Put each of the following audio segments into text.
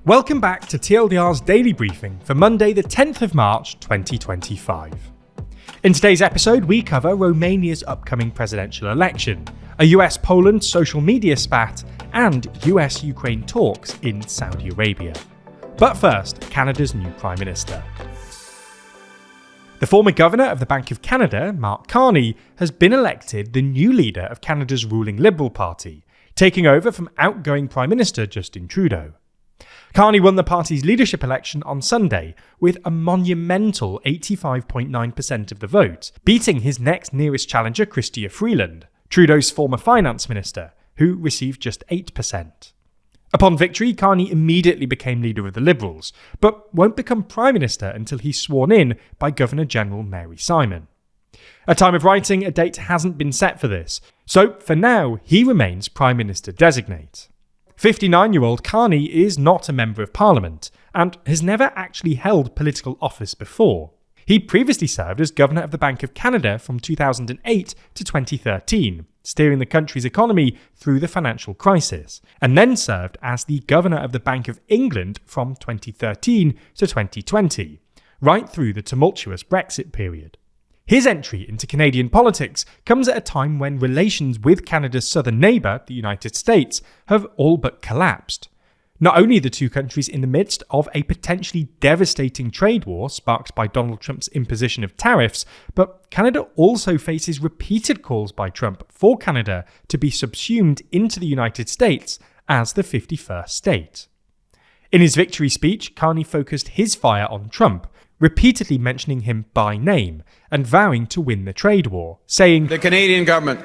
Welcome back to TLDR's daily briefing for Monday the 10th of March 2025. In today's episode, we cover Romania's upcoming presidential election, a US-Poland social media spat, and US-Ukraine talks in Saudi Arabia. But first, Canada's new Prime Minister. The former governor of the Bank of Canada, Mark Carney, has been elected the new leader of Canada's ruling Liberal Party, taking over from outgoing Prime Minister Justin Trudeau. Carney won the party's leadership election on Sunday with a monumental 85.9% of the vote, beating his next nearest challenger Chrystia Freeland, Trudeau's former finance minister, who received just 8%. Upon victory, Carney immediately became leader of the Liberals, but won't become Prime Minister until he's sworn in by Governor-General Mary Simon. At time of writing, a date hasn't been set for this, so for now, he remains Prime Minister designate. 59-year-old Carney is not a Member of Parliament, and has never actually held political office before. He previously served as Governor of the Bank of Canada from 2008 to 2013, steering the country's economy through the financial crisis, and then served as the Governor of the Bank of England from 2013 to 2020, right through the tumultuous Brexit period. His entry into Canadian politics comes at a time when relations with Canada's southern neighbour, the United States, have all but collapsed. Not only are the two countries in the midst of a potentially devastating trade war sparked by Donald Trump's imposition of tariffs, but Canada also faces repeated calls by Trump for Canada to be subsumed into the United States as the 51st state. In his victory speech, Carney focused his fire on Trump, repeatedly mentioning him by name and vowing to win the trade war, saying, "The Canadian government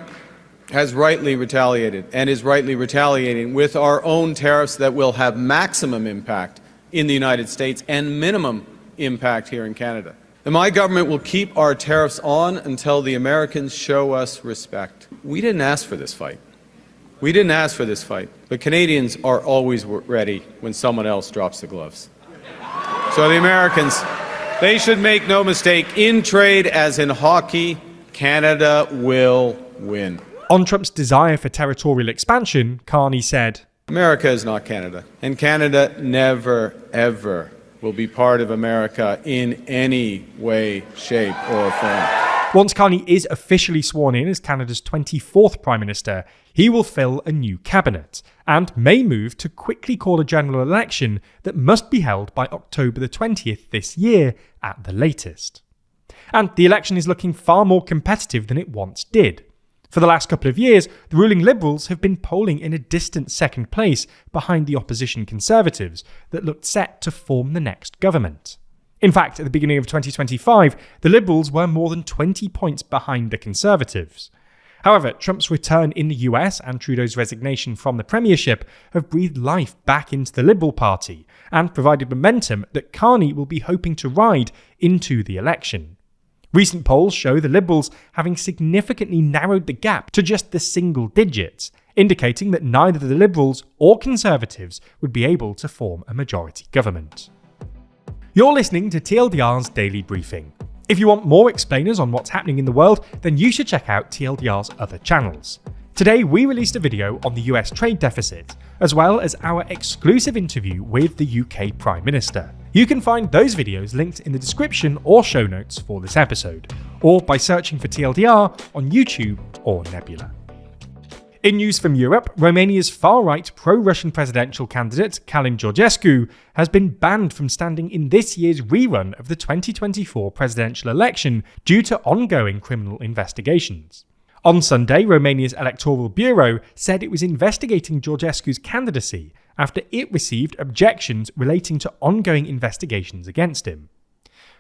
has rightly retaliated and is rightly retaliating with our own tariffs that will have maximum impact in the United States and minimum impact here in Canada. And my government will keep our tariffs on until the Americans show us respect." We didn't ask for this fight. We didn't ask for this fight. But Canadians are always ready when someone else drops the gloves. So the Americans, they should make no mistake, in trade as in hockey, Canada will win. On Trump's desire for territorial expansion, Carney said, "America is not Canada, and Canada never, ever will be part of America in any way, shape, or form." Once Carney is officially sworn in as Canada's 24th Prime Minister, he will fill a new cabinet, and may move to quickly call a general election that must be held by October the 20th this year at the latest. And the election is looking far more competitive than it once did. For the last couple of years, the ruling Liberals have been polling in a distant second place behind the opposition Conservatives that looked set to form the next government. In fact, at the beginning of 2025, the Liberals were more than 20 points behind the Conservatives. However, Trump's return in the US and Trudeau's resignation from the premiership have breathed life back into the Liberal Party and provided momentum that Carney will be hoping to ride into the election. Recent polls show the Liberals having significantly narrowed the gap to just the single digits, indicating that neither the Liberals or Conservatives would be able to form a majority government. You're listening to TLDR's Daily Briefing. If you want more explainers on what's happening in the world, then you should check out TLDR's other channels. Today, we released a video on the US trade deficit, as well as our exclusive interview with the UK Prime Minister. You can find those videos linked in the description or show notes for this episode, or by searching for TLDR on YouTube or Nebula. In news from Europe, Romania's far-right pro-Russian presidential candidate, Călin Georgescu, has been banned from standing in this year's rerun of the 2024 presidential election due to ongoing criminal investigations. On Sunday, Romania's Electoral Bureau said it was investigating Georgescu's candidacy after it received objections relating to ongoing investigations against him.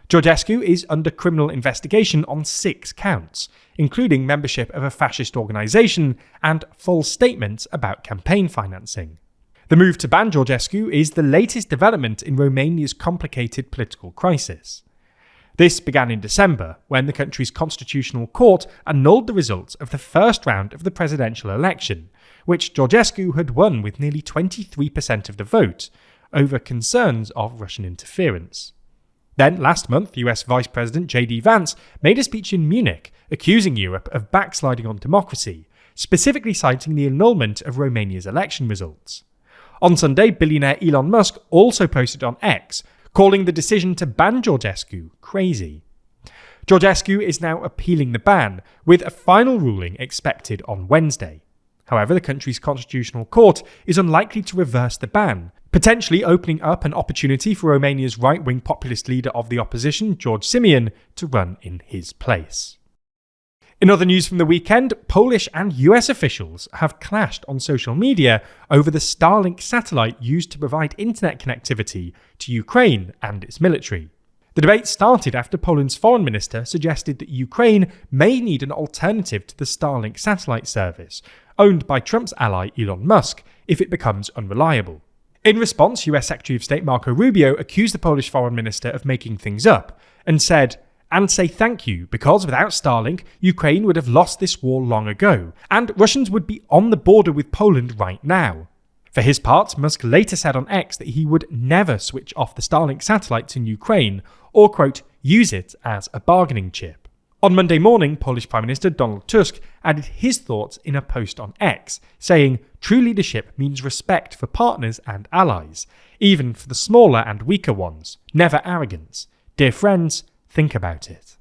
Georgescu is under criminal investigation on 6 counts, including membership of a fascist organisation and false statements about campaign financing. The move to ban Georgescu is the latest development in Romania's complicated political crisis. This began in December, when the country's constitutional court annulled the results of the first round of the presidential election, which Georgescu had won with nearly 23% of the vote, over concerns of Russian interference. Then, last month, US Vice President J.D. Vance made a speech in Munich accusing Europe of backsliding on democracy, specifically citing the annulment of Romania's election results. On Sunday, billionaire Elon Musk also posted on X, calling the decision to ban Georgescu crazy. Georgescu is now appealing the ban, with a final ruling expected on Wednesday. However, the country's constitutional court is unlikely to reverse the ban, potentially opening up an opportunity for Romania's right-wing populist leader of the opposition, George Simion, to run in his place. In other news from the weekend, Polish and US officials have clashed on social media over the Starlink satellite used to provide internet connectivity to Ukraine and its military. The debate started after Poland's foreign minister suggested that Ukraine may need an alternative to the Starlink satellite service, owned by Trump's ally Elon Musk, if it becomes unreliable. In response, US Secretary of State Marco Rubio accused the Polish foreign minister of making things up and said, "And say thank you, because without Starlink, Ukraine would have lost this war long ago, and Russians would be on the border with Poland right now." For his part, Musk later said on X that he would never switch off the Starlink satellites in Ukraine or, quote, use it as a bargaining chip. On Monday morning, Polish Prime Minister Donald Tusk added his thoughts in a post on X, saying, "True leadership means respect for partners and allies, even for the smaller and weaker ones, never arrogance. Dear friends, think about it."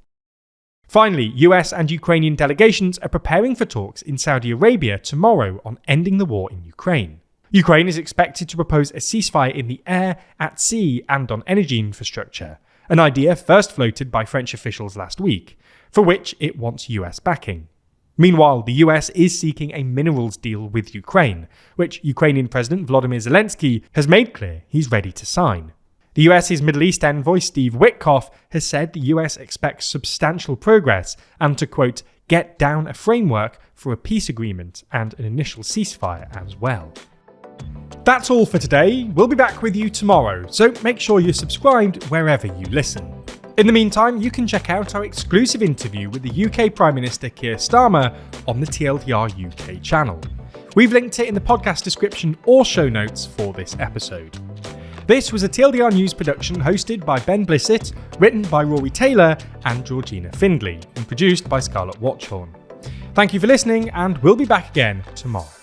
Finally, US and Ukrainian delegations are preparing for talks in Saudi Arabia tomorrow on ending the war in Ukraine. Ukraine is expected to propose a ceasefire in the air, at sea, and on energy infrastructure, an idea first floated by French officials last week, for which it wants US backing. Meanwhile, the US is seeking a minerals deal with Ukraine, which Ukrainian President Volodymyr Zelensky has made clear he's ready to sign. The US's Middle East envoy Steve Witkoff has said the US expects substantial progress and to, quote, get down a framework for a peace agreement and an initial ceasefire as well. That's all for today. We'll be back with you tomorrow, so make sure you're subscribed wherever you listen. In the meantime, you can check out our exclusive interview with the UK Prime Minister Keir Starmer on the TLDR UK channel. We've linked it in the podcast description or show notes for this episode. This was a TLDR News production hosted by Ben Blissett, written by Rory Taylor and Georgina Findlay, and produced by Scarlett Watchorn. Thank you for listening, and we'll be back again tomorrow.